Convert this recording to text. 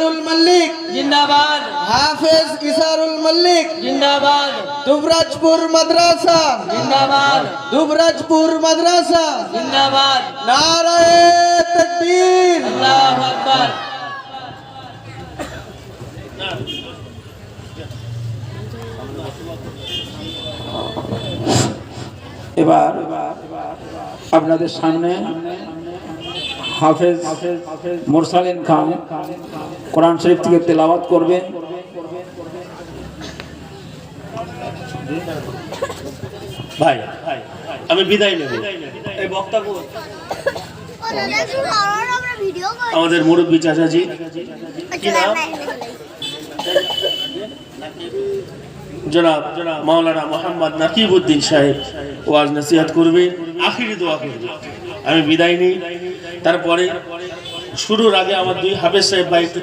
ইসারুল মল্লিক जिंदाबाद হাফেজ ইসারুল মল্লিক जिंदाबाद দুবরাজপুর মাদ্রাসা जिंदाबाद দুবরাজপুর মাদ্রাসা जिंदाबाद নারায়ে তাকবীর अल्लाह अकबर। এবার আপনাদের সামনে হাফেজ মুরসালিন খান কোরআন শরীফ থেকে তেলাওয়াত করবেন। ভাই আমি বিদায় নেব। এই বক্তা আমাদের মুরব্বী চাচাজি কি নাম? জনাব মাওলানা মোহাম্মদ নাকিবউদ্দিন সাহেব ওয়াজ নসিহত করবে, আখিরি দোয়া করবে। আমি বিদায় নিই। তারপরে শুরুর আগে আমার দুই হাফেজ সাহেব ভাই একটু